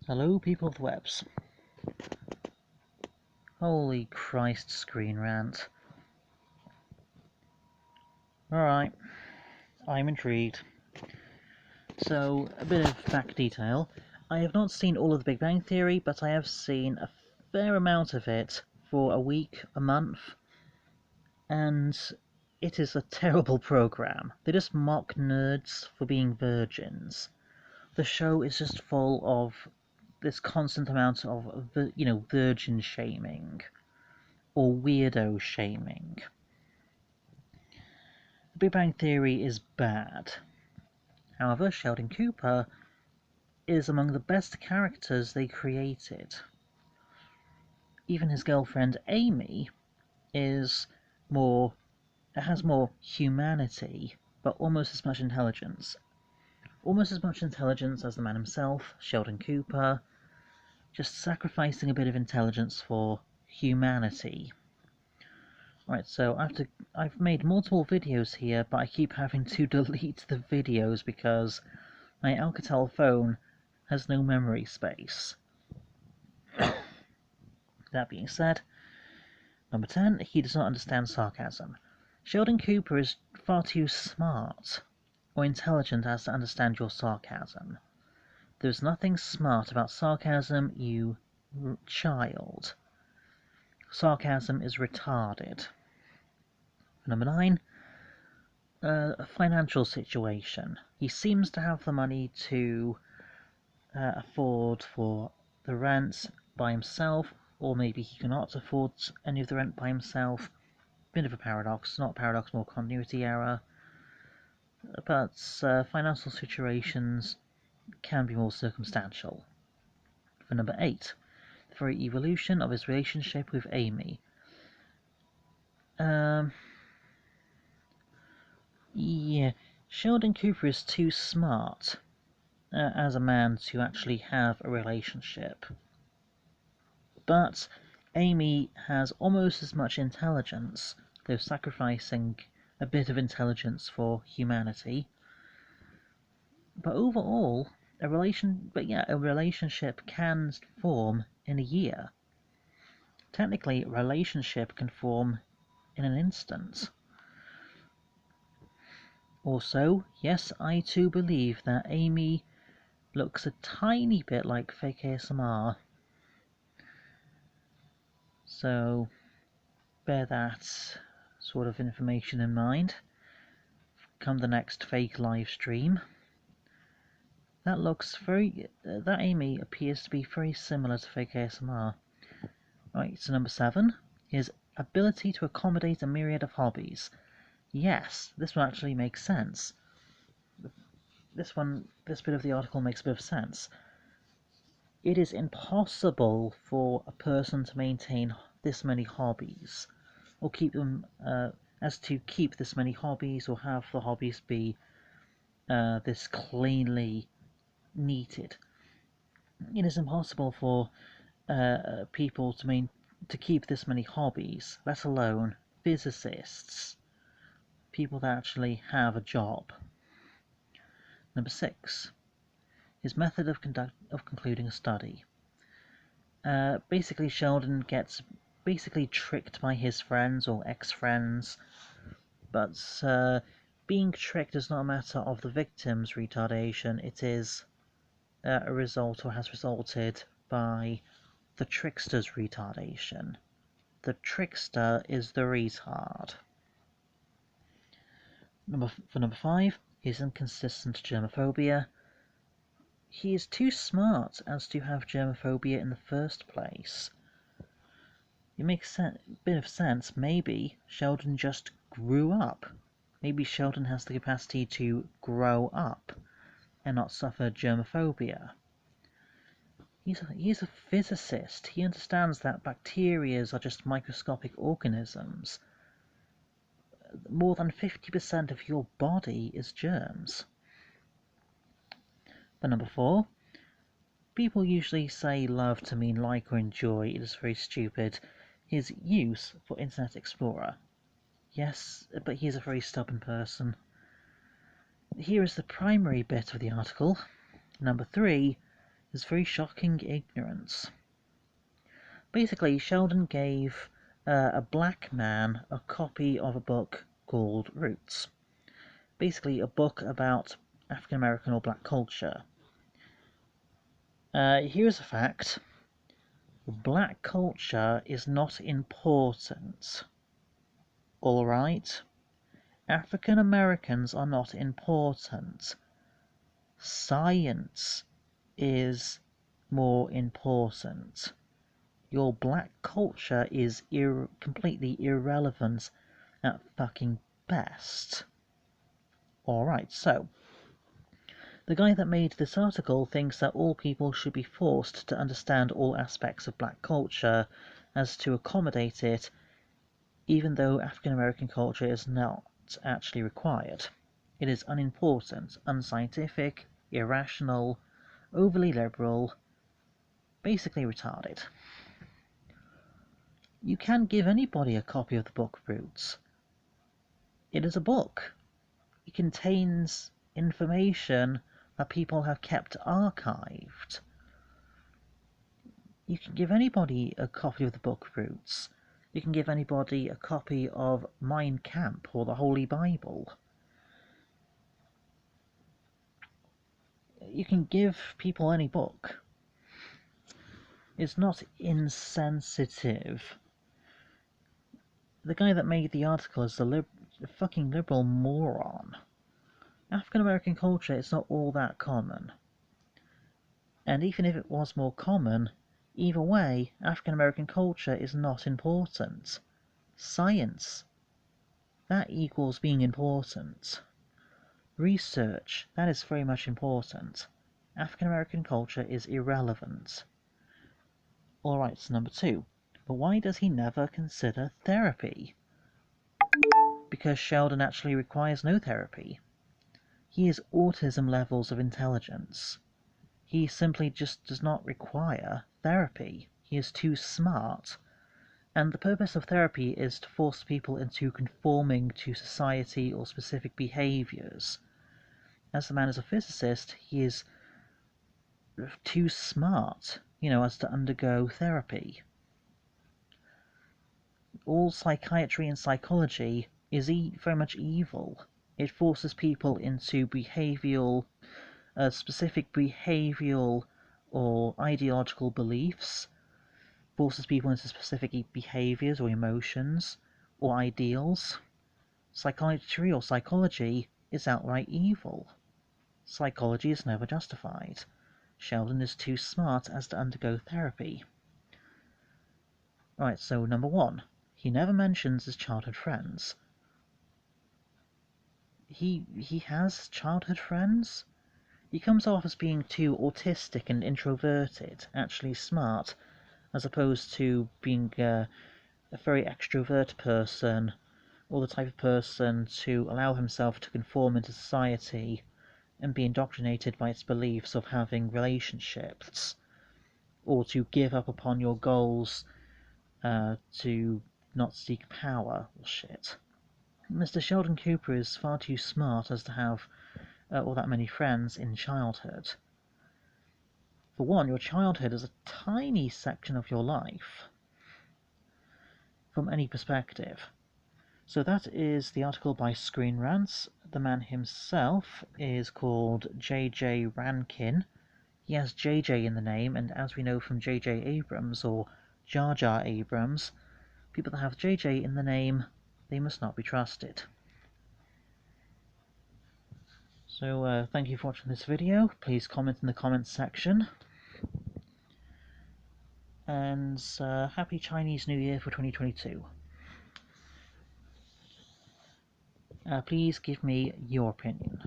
Hello, people of the webs. Holy Christ, screen rant. Alright, I'm intrigued. So, a bit of fact detail. I have not seen all of the Big Bang Theory, but I have seen a fair amount of it for a week, a month, and it is a terrible program. They just mock nerds for being virgins. The show is just full of this constant amount of, virgin shaming, or weirdo shaming. The Big Bang Theory is bad. However, Sheldon Cooper is among the best characters they created. Even his girlfriend Amy has more humanity, but almost as much intelligence. Almost as much intelligence as the man himself, Sheldon Cooper, just sacrificing a bit of intelligence for humanity. Right, so I've made multiple videos here, but I keep having to delete the videos because my Alcatel phone has no memory space. That being said, number 10, he does not understand sarcasm. Sheldon Cooper is far too smart or intelligent as to understand your sarcasm. There's nothing smart about sarcasm, you child. Sarcasm is retarded. Number 9, a financial situation. He seems to have the money to afford for the rent by himself, or maybe he cannot afford any of the rent by himself. Bit of a paradox, not a paradox, more continuity error. But financial situations can be more circumstantial. For number 8, the very evolution of his relationship with Amy. Yeah, Sheldon Cooper is too smart as a man to actually have a relationship. But Amy has almost as much intelligence, though sacrificing a bit of intelligence for humanity. But overall, a relationship can form in a year. Technically, a relationship can form in an instant. Also, yes, I too believe that Amy looks a tiny bit like fake ASMR. So, bear that sort of information in mind come the next fake live stream. That Amy appears to be very similar to fake ASMR. Right, so number 7 is ability to accommodate a myriad of hobbies. Yes, this one actually makes sense. This bit of the article makes a bit of sense. It is impossible for a person to maintain this many hobbies, or keep them, keep this many hobbies, or have the hobbies be this cleanly neated. It is impossible for people to keep this many hobbies, let alone physicists, people that actually have a job. Number 6, his method of concluding a study. Basically, Sheldon gets tricked by his friends or ex-friends, but being tricked is not a matter of the victim's retardation, it is a result, or has resulted, by the trickster's retardation. The trickster is the retard. For number 5, his inconsistent germophobia. He is too smart as to have germophobia in the first place. It makes a bit of sense. Maybe Sheldon just grew up. Maybe Sheldon has the capacity to grow up and not suffer germophobia. He's a physicist. He understands that bacteria are just microscopic organisms. More than 50% of your body is germs. But number 4, people usually say love to mean like or enjoy. It is very stupid. His use for Internet Explorer. Yes, but he's a very stubborn person. Here is the primary bit of the article. Number 3, is very shocking ignorance. Basically, Sheldon gave a black man a copy of a book called Roots. Basically, a book about African American or black culture. Here's a fact. Black culture is not important. Alright? African Americans are not important. Science is more important. Your black culture is completely irrelevant at fucking best. Alright, so the guy that made this article thinks that all people should be forced to understand all aspects of black culture as to accommodate it, even though African American culture is not actually required. It is unimportant, unscientific, irrational, overly liberal, basically retarded. You can give anybody a copy of the book Roots. It is a book. It contains information that people have kept archived. You can give anybody a copy of the book Roots. You can give anybody a copy of Mein Kampf or the Holy Bible. You can give people any book. It's not insensitive. The guy that made the article is a fucking liberal moron. African American culture is not all that common. And even if it was more common, either way, African American culture is not important. Science, that equals being important. Research, that is very much important. African American culture is irrelevant. Alright, so number 2. But why does he never consider therapy? Because Sheldon actually requires no therapy. He is autism levels of intelligence. He simply just does not require therapy. He is too smart. And the purpose of therapy is to force people into conforming to society or specific behaviors. As the man is a physicist, he is too smart, as to undergo therapy. All psychiatry and psychology is very much evil. It forces people into specific behavioral or ideological beliefs, forces people into specific behaviors or emotions or ideals. Psychiatry or psychology is outright evil. Psychology is never justified. Sheldon is too smart as to undergo therapy. Right, so number 1. He never mentions his childhood friends. He has childhood friends? He comes off as being too autistic and introverted, actually smart, as opposed to being a very extrovert person, or the type of person to allow himself to conform into society and be indoctrinated by its beliefs of having relationships, or to give up upon your goals to not seek power or shit. Mr. Sheldon Cooper is far too smart as to have all that many friends in childhood. For one, your childhood is a tiny section of your life, from any perspective. So that is the article by Screen Rants. The man himself is called J.J. Rankin. He has J.J. in the name, and as we know from J.J. Abrams or Jar Jar Abrams, people that have J.J. in the name, they must not be trusted. So thank you for watching this video. Please comment in the comments section. And happy Chinese New Year for 2022. Please give me your opinion.